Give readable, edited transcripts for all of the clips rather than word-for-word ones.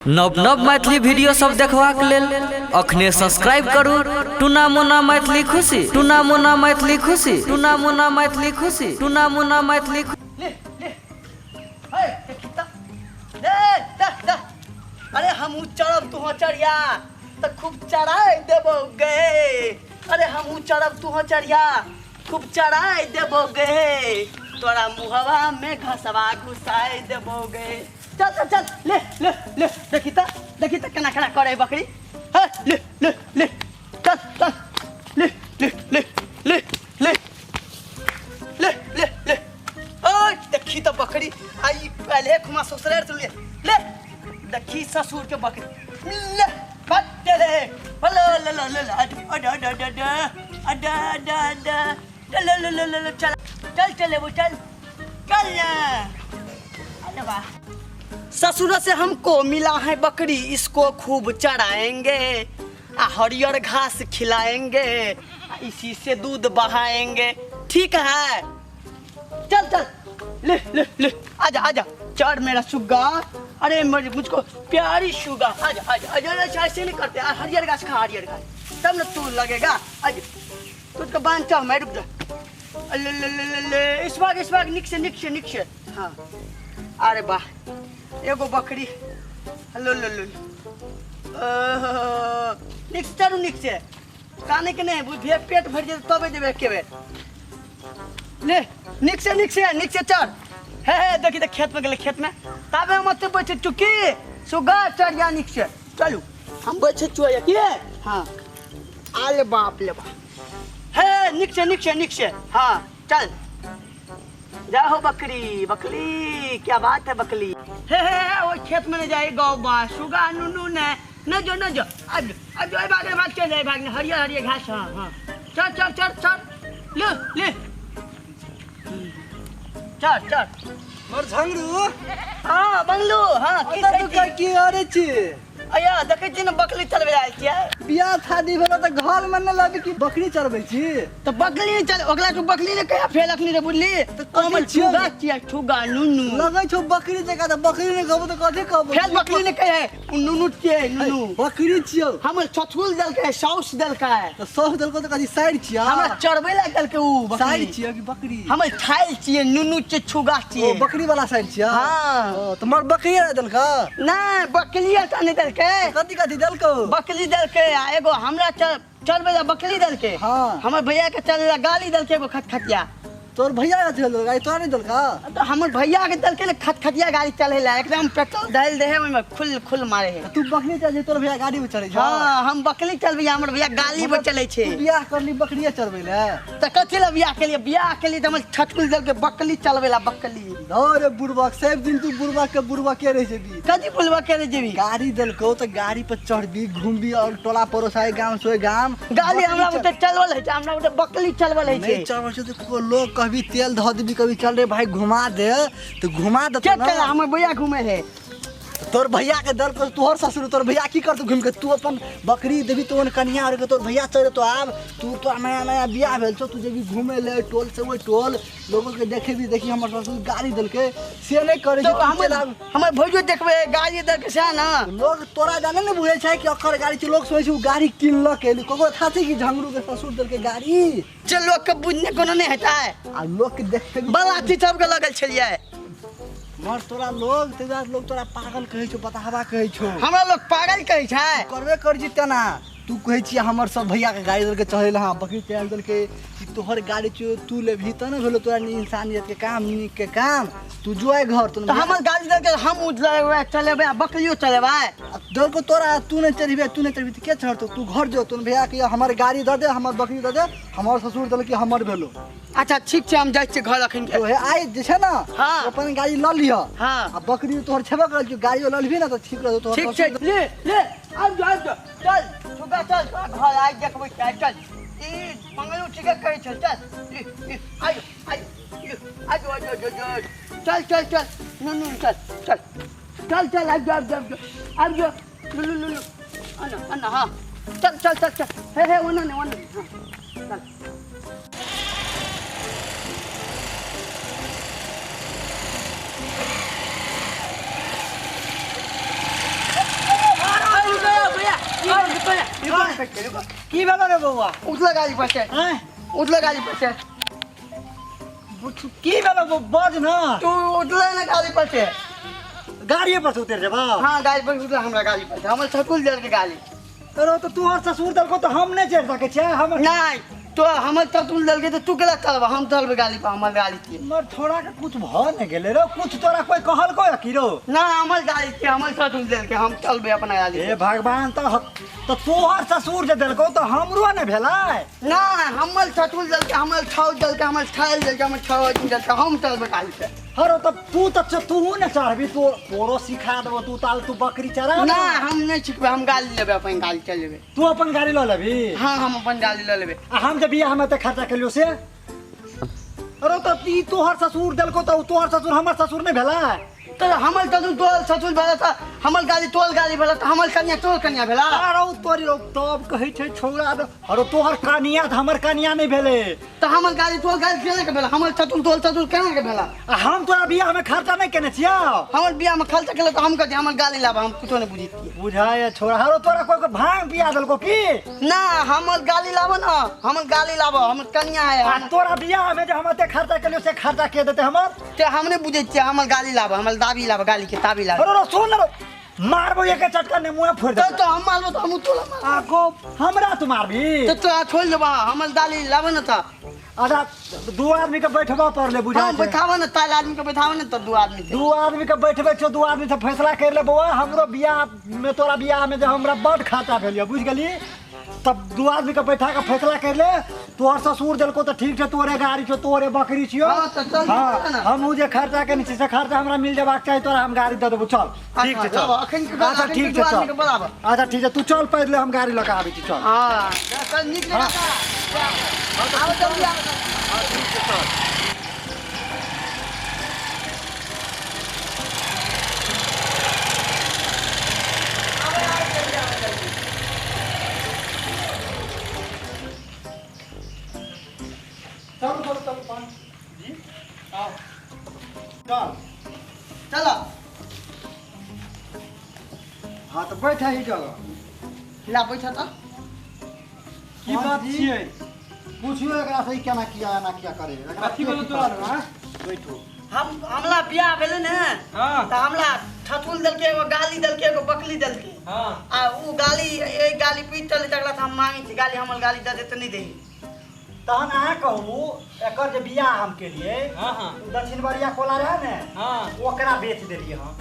नव नव मैथिली वीडियो सब देखबाक लेल अखने सब्सक्राइब करू टुना मुना मैथिली खुशी टुना मुना मैथिली खुशी टुना मुना मैथिली खुशी टुना मुना मैथिली अरे हम चढ़ब तू चढ़िया तो खूब चढ़ाई देबो गे। अरे हम चढ़ब तू चढ़िया खूब चढ़ाई देबो गे। तोरा मुहवा में घसवा घुसाई देबो गे। चल चल चल ले ले ले देखी तो कना कना करे बकरी। है ले ले ले चल चल ले ले ले ले ले ले ले ले ओ देखी तो बकरी आई पहले खुमा ससुराल से ले देखी ससुर के बकरी ले फट ले हेलो ले ले ले अडा अडा अडा अडा अडा अडा ले ले ले ले चल चल चले वो चल चल अरे वाह ससुर से हमको मिला है बकरी, इसको खूब चढ़ाएंगे, हरियर घास खिलाएंगे, इसी से दूध बढ़ाएंगे। ठीक है चल चल ले ले ले आजा आजा चढ़ मेरा सुग्गा। अरे मुझको प्यारी सुग्गा आजा आजा आजा ऐसे नहीं करते। हरियर घास खा हरियर घास तब ना तू लगेगा। आजा तुझको बांधता हूँ मैं, रुक जा। ले ले ले ले इस बाग निक से हाँ। अरे वाह एगो बकरी लो लो लो निक्स चलू निक्स से काने के नहीं बुझे पेट भर जाए तबे देबे के बेर ले निक्स से चढ़। है देखी तो खेत में गेले खेत में तबे मत बैठे चुकी सुगा चढ़ जा निक्स से चलू हम बैठे चुए के। हां आले बाप ले बाप है निक्स से हां चल जा हो बकरी बकरी क्या बात है बकरी। हे वो खेत में जाए गाँव बा सुगा नुनू न जो अब भाग चल भाग हरियर घास। हाँ हाँ चल चल चल चल ले चल चल मोर झंगरू हाँ बंगलू हाँ की अरे छी अया देखे छी न बकरी चलबे आयल छियै। बियाह शादी भेलो त घर में न लाबी की बकरी चरबै छी तो बकरी नहीं चल ओकला तो बकरी ने कहिया फेल अखनी रे बुझली तो कमल छुगा छिया छुगा नुनू लगै छौ बकरी जका त बकरी ने कहबो त कथि कहबो फेल बकरी ने कहे नुनू छियै नुनू बकरी छियौ हमर छछुल दल के सौस दल का है त सौस दल को त कथि साइड छिया हमरा चरबै ला दल के उ साइड छिया कि बकरी हमर खाइल छियै नुनू के छुगा छियै बकरी वाला साइड छिया। हां त मोर बकरी दल का ना बकरिया त नहीं दल के कथि दल को बकरी दल के एगो हमरा चलबे ला बकरी दल के। हां हमर भैया के चलेला गाली दल के एगो खटखटिया तोर भैया के चल गाड़ी तोरा नहीं दल का तो हमर भैया के दल के खटखटिया गाड़ी चलेला एकदम पेट्रोल डाल दे है ओमे खुल मारे है। तू बकरी चल जे तोर भैया गाड़ी में चढ़ै छ। हां हम बकरी चलबे हमर भैया गाली पर चलै छै। बियाह करली बकरिया चरबै ले त कथि ला बियाह के लिए हमर छटकुल दल के बकरी चलबे ला बकरी। अरे बुढ़बा सब दिन तू बुढ़बा के रह जेबी कथि बुलवा के जेबी गाड़ी दल को तो गाड़ी पर चढ़बी घूमबी और टोला पड़ोसाई गांव सोए गांव गाली हमरा उते चलवल है हमरा उते बकरी चलवल है नहीं चढ़बै छ तो लोग कभी तेल ध देबी कभी चल रे भाई घुमा दे तो घुमा दे क्या कर हमर भैया घूमे है तोर भैया के दल को तोहर ससुर तोर भैया की करत घूम के तू अपन बकरी देबी तो कन्या और के तोर भैया चढ़े तो आब तू तो नया बियाह भेल छ तू जेबी घूमे ले टोल से वो टोल लोगों के देखे भी देखी हमर ससुर गाड़ी दल के से नहीं करे तो हमर भैयो देखबे गाड़ी दल के से ना लोग तोरा जाने न बुझे छै कि अखर गाड़ी छै लोग सोचे छै गाड़ी किनल के कोको था छै कि झंगरू के ससुर दल के गाड़ी जे लोग के बुझने कोनो नहीं हेता है आ लोग के देखे बलाती सब के लगल छलिए मर तोरा लोग तेजा लोग तोरा पागल कहै छौ बताहबा कहै छौ हमरा लोग पागल कहै छै करबे कर जी तना तू कहै छी हमर सब भैया के गाड़ी दल के चढ़े ला बकरी तेल दल के तोहर गाड़ी छ तू ले भी त न भेलो तोरा इंसानियत के काम नीक के काम तू जोए घर तो हमर गाड़ी दल के हम उजले चलेबे बकरियो चलेबे दल को तोरा तू नहीं चढ़बे त के चढ़तो तू घर जो तू भैया के हमर गाड़ी द दे हमर बकरी द दे हमर ससुर दल के हमर भेलो। अच्छा ठीक छै हम जाइ छी घर अखन के ओहे आई जे छै ना हाँ। अपन गाड़ी ल लिह। हां आ बकरी तोहर छेबे कर जो गाड़ी ल लेबी ना तो ठीक रह तोहर ठीक छै ले आब जो चल सुबह चल घर आइ देखबै चल ई मंगलू ठीक कहै छै चल आजो चल नुनू चल आब जो लुलु अन्ना हाँ चल हे वन हाँ चल फेंक के रुको की भेलो रे बौआ उठला गाड़ी पर से हैं उठला गाड़ी पर से की भेलो बज ना तू उठला ना गाड़ी पर से गाड़ी पर से उतर जेबा हाँ गाड़ी पर उठला हमरा गाड़ी पर से हमर छकुल जल के गाड़ी अरे तो तू और ससुर दल को तो हम नहीं चढ़ सके छे हम नहीं तो हमर छकुल जल के तो तू केला चलबा हम चलबे गाड़ी पर हमर गाड़ी के मर थोड़ा के कुछ भ नहीं गेले रे कुछ तोरा कोई कहल को कीरो ना हमर गाड़ी के हमर छकुल जल के हम चलबे अपना गाड़ी हे भगवान तो तोहर ससुर जे देलको तो हमरो ने भेलाय ना हमर छकुल जल के हमर छौ जल के हमर छाल जल के हमर छौ जल के हम चलबे गाड़ी से हरो तो तू ने चढ़बी तो तोरो सिखा देबो तू ताल तू बकरी चरा ना हम नहीं सीखबे हम गाड़ी लेबे अपन गाड़ी चल लेबे तू अपन गाड़ी ल लेबी हाँ हम अपन गाड़ी ले लेबे आ हम जब बियाह में ते खर्चा कलियो से अरे तो ती तोहर ससुर देलको तो तोहर ससुर हमर ससुर नहीं भेला तो हमर छकुल तोल छकुल भेला था हमर गाड़ी तोल गाड़ी भेला था हमर कन्या तोल कन्या भेला अरे तोरी रो तब कहै छै छौरा अरे तोहर कनिया त हमर कनिया नहीं भेले तो हमर गाड़ी तोल गाड़ी केना के भेला हमर छकुल तोल छकुल केना के भेला आ हम तोरा बियाह में खर्चा नहीं केने छिया हमर बियाह में खर्चा केला तो हम कहते हमर गाड़ी लाबा हम कुछो नहीं बुझित बुझाए छोरा हरो तोरा कोई भांग पिया देलको की ना हमर गाड़ी लाबा ना हमर गाड़ी लाबा हमर कन्या है आ तोरा बियाह में जे हम ते खर्चा कलियो से खर्चा के देते हमर ते हम नहीं बुझित छियै हमर गाड़ी लाबा हमर दाबी लाबा गाड़ी के ताबी लाबा अरे सुन रे मारबो एक चटका ने मुंह फोड़ दे तो हम मारबो तो हम तोला मार आगो हमरा तू मारबी तो तोरा छोड़ देबा हमर गाड़ी लाबा ना था अच्छा दो आदमी के बैठबा पर ले बुझा हम बैठावा ना ताल आदमी के बैठावा ना तो दो आदमी के दो आदमी के बैठबे छो दो आदमी से फैसला कर ले बउआ हमरो बियाह में तोरा बियाह में जे हमरा बड़ खाता भेलियो बुझ गेली तब दो आदमी के बैठा के फैसला कर ले तोहर ससुर देलको तो ठीक छै तोरे गाड़ी छो तोरे बकरी छियो हाँ, तो चल हाँ, ना। हम जे खर्चा के नीचे से खर्चा हमरा मिल जेबाक चाही तोरा हम गाड़ी दे देबो चल ठीक छै चल अखन के अच्छा ठीक छै आदमी के चल बराबर अच्छा ठीक छै तू चल पहिले हम गाड़ी लगा आबै छी चल हाँ चल निकले आओ जल्दी आओ चल पान जी आओ चल चलो हाँ तो बैठा ही जगह ला बैठा था की बात छियै पूछियो एकरा से केना किया ना किया करे कथी बोलो तोरा ना बैठो हमला बियाह भेले ने हाँ। त हमला ठठुल दल के एगो गाली दल के एगो बकली दल के हाँ आ उ गाली ए गाली पीट चले तकला हम मांगी थी गाली हमर गाली दे देते नहीं देही तहन अहाँ कहू एकर जे बियाह हम केलिए हाँ हाँ दक्षिण बरिया कोला रहे ने हाँ ओकरा बेच देलिए हम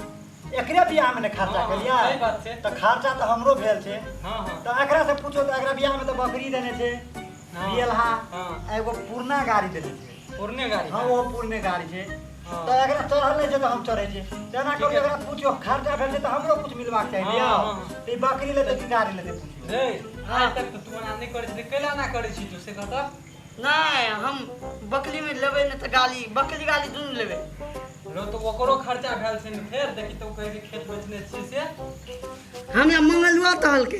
एकरे बियाह में ने खर्चा हाँ, केलिए सही बात छै। तो खर्चा तो हमरो भेल छै हाँ हाँ तो एकरा से पूछो तो एकरा बियाह में तो बकरी देने छै हाँ, बियलहा हाँ। एगो पुरना गाड़ी देने छै पुरने गाड़ी हाँ वो पुरने गाड़ी छै हाँ। तो एकरा चढ़ल नहीं छै तो हम चढ़े छै तेना ठीक करू है। एकरा पूछियो खर्चा भेल छै तो हमरो कुछ मिलबाक चाही हाँ, बियाह हाँ। तो ई बकरी लेते कि गाड़ी लेते पूछियो रे आज तक तो तू ना नहीं करे छी कैला ना करे छी तू से कहता नहीं हम बकली में लेबे न त गाली बकली गाली दुनु लेबे रो तो ओकरो खर्चा भेल छै ने फेर देखी तो कहे के खेत बेचने छी से हमरा मंगलुआ कहल के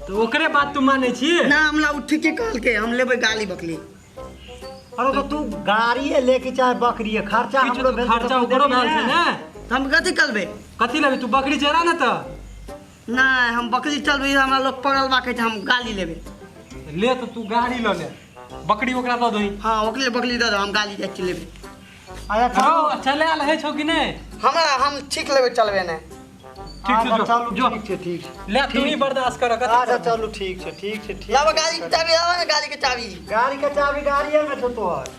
तो ओकरे बात तू माने छी ना हमला उठ के कहल के हम लेबे गाली बकली अरे तो तू गाड़िए लेके चाहे बकरी खर्चा किछु हमरो तो भेल छै खर्चा तो ओकरो देबही भेल छै ने। ने हम कथी करबे कथी लेबी तू बकरी चरा ना त नहीं हम बकरी चलबे हमरा लोग पगल बा कहै छै हम गाली लेबे ले तो तू गाड़ी ल ले बकरी ओकरा दऽ दही हाँ ओकरे बकली दे दो हम गाली जाय छी लेबे अच्छा रो चले आल है छौ कि नहीं हमरा हम ठीक लेबे चलबे ने ठीक छै जो चलू जो ठीक छै ठीक छै ले तू ही बर्दाश्त कर कथी अच्छा चलू ठीक छै ठीक छै ठीक लाबा गाली के चाबी लाबा ना गाली के चाबी गाड़ी के चाबी गाड़िए में छौ तोहर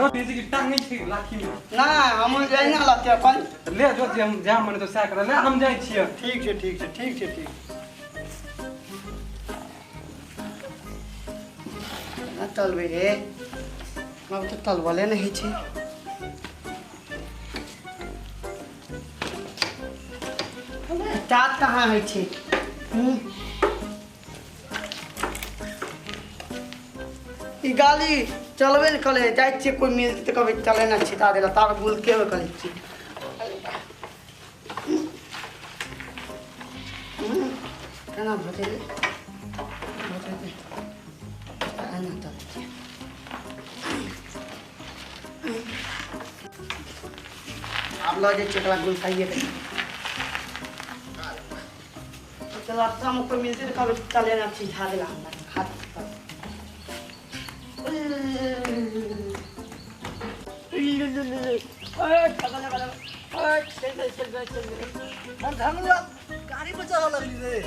रो बीजी की टांग नहीं छी लाठी में ना हम जाय ना लते अपन ले जो जे हम जा मने तो सै कर ले हम जाय छियै ठीक छै ठीक छै ठीक छै ठीक ना चलबे रे हम तो चलबले नहीं छी तात कहाँ है छी ई गाली चलबे न करे जाय छी कोई मिलते तो कभी चले ना छिटा देला तार बुल के करे छी केना भतेले आना त आप लो जे चकला गुल खाइए के चल आप शाम को मिलते तो कब चले ना सीधा देला खा गाड़ी पे चढ़ लगली रे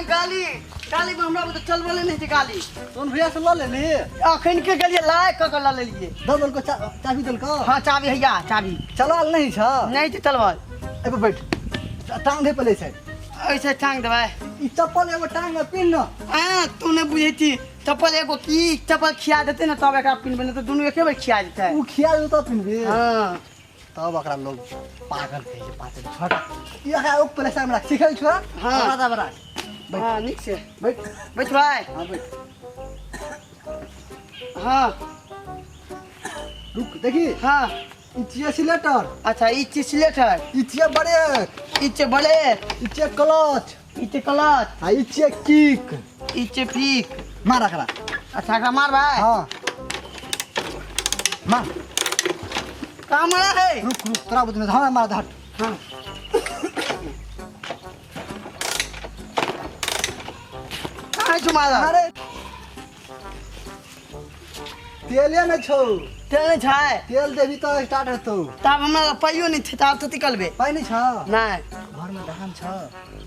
गाली गाली में हमरा तो चल बोले नहीं थी गाली तोन भैया से ल लेली अखन के गलिए लाए क ला लेलिए दल को चाबी दल को हां चाबी हैया चाबी चलल नहीं छ नहीं तो चलवा ए बैठ टांग दे पले से ऐसे टांग देबे ई चप्पल एगो टांग में पिन न तू ने बुझे थी चप्पल एगो की चप्पल खिया देते ना तब एकरा पिन बने तो दोनों एके बार खिया देते उ खिया दे तो पिनबे हां तब एकरा लोग पागल कहे पाते छोटा ये है ऊपर से हमरा सिखल छ हाँ। बड़ा बड़ा हां निक से बैठ बैठ भाई हां बैठ हां रुक देखी हां इचिए सिलेटर अच्छा ई चिसलेटर इचिए बड़े इचे बड़े इचिए क्लच इचे क्लच आ इचिए किक इचे फीक मार एकरा अच्छा का मार भाई हां मार कहां मारा है रुक रुक तोरा बुझ में हमरा मार हट हां कहां से मारा अरे तेले में छौ तेल नहीं छाए तेल देबी तो स्टार्ट हेतौ तब हमरा पाइयो नहीं थे तब तो निकलबे पाइ नहीं छ नहीं घर में धान छ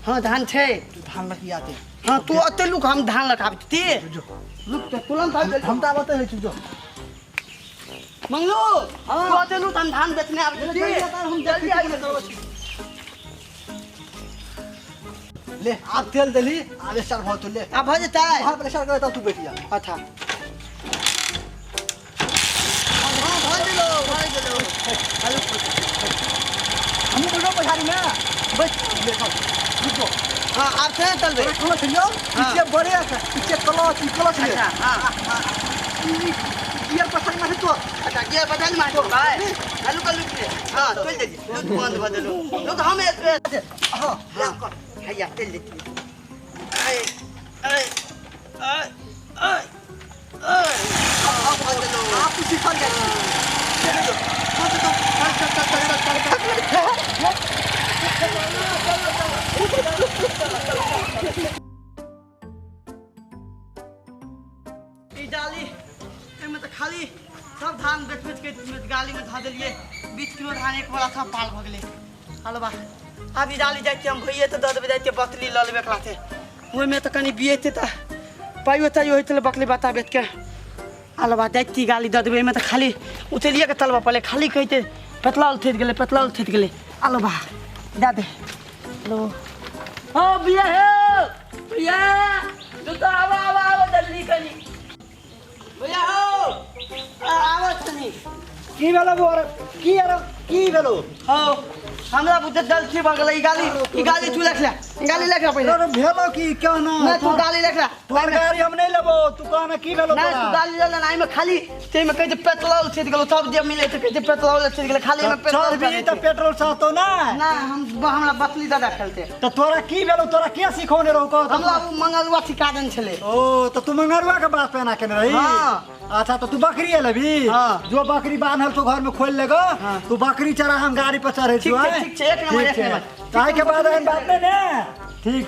हां धान छे तू धान रखी आते हां तू अते लुक हम धान लगाबे ती जो लुक तो कुलम था हम ता बते है जो मंगलू हाँ। तू अते लुक हम धान बेचने आब ती हम जल्दी आइए ले आप तेल देली आब स्टार्ट हो तो ले अब हो जता है वहां पर स्टार्ट करे तब तू बैठ जा अच्छा हां भर दिलो हम बोलो पछाड़ी में बैठ ले खा रुको हां आप थे चल बे हम चलियो पीछे बड़े पीछे क्लच ले अच्छा हां गियर पछाड़ी में तो अच्छा गियर बदल मार दो भाई हेलो कर लुक ले हां चल दे लुक बंद बदलो लुक हम एक हां हां हैया चल देती ए ए ए आप सिखा गए डाली एमे तो खाली सब धान बेच बेच के गाली में धा दिलिए 20 किलो धान एक बड़ा था पाल भ गेले हलवा अभी डाली जाते हम भइए तो दद जाते बकली ल लेबे खाते ओइ में तो कनी बिएते त पाइयो ताइयो होइतले बकली बाता बेच के हलवा जाती गाली दद देबे में तो खाली उतलिए के तलवा पले खाली कहते पतलाल थेत गेले हलवा दा दे लो ओ बिया हे बिया तो आवा जल्दी कनी भैया हो आवत नहीं की भेलो बोर की भेलो हो हमरा बुझे गलती भ गेलै ई गाली तू लिख ले गाली लिख ले पहिले अरे भेलो की क्यों ना मैं तू गाली लिख ले तोर गाड़ी हम नहीं लेबो तू कहना की भेलो ना तू गाली ले ना में खाली ते में कहते पेट्रोल छेद गेलो सब जे मिले त कहते पेट्रोल छेद गेलो खाली में पेट्रोल भी तो पेट्रोल सातो ना ना हमरा बतली दादा खेलते तो तोरा की भेलो तोरा के सिखौने रहो कह हमरा मंगलवा ठिका देन छले ओ तो तू मंगरवा के बात पे ना केने रही हां अच्छा तो तू बकरी लेबी हाँ। जो बकरी बांधल तो घर में खोल लेगो हाँ। तू बकरी चरा हम गाड़ी पर चढ़े ठीक छु छै, ठीक छै, एक नंबर, एक नंबर। काहे के बाद एहन बात नहीं ने ठीक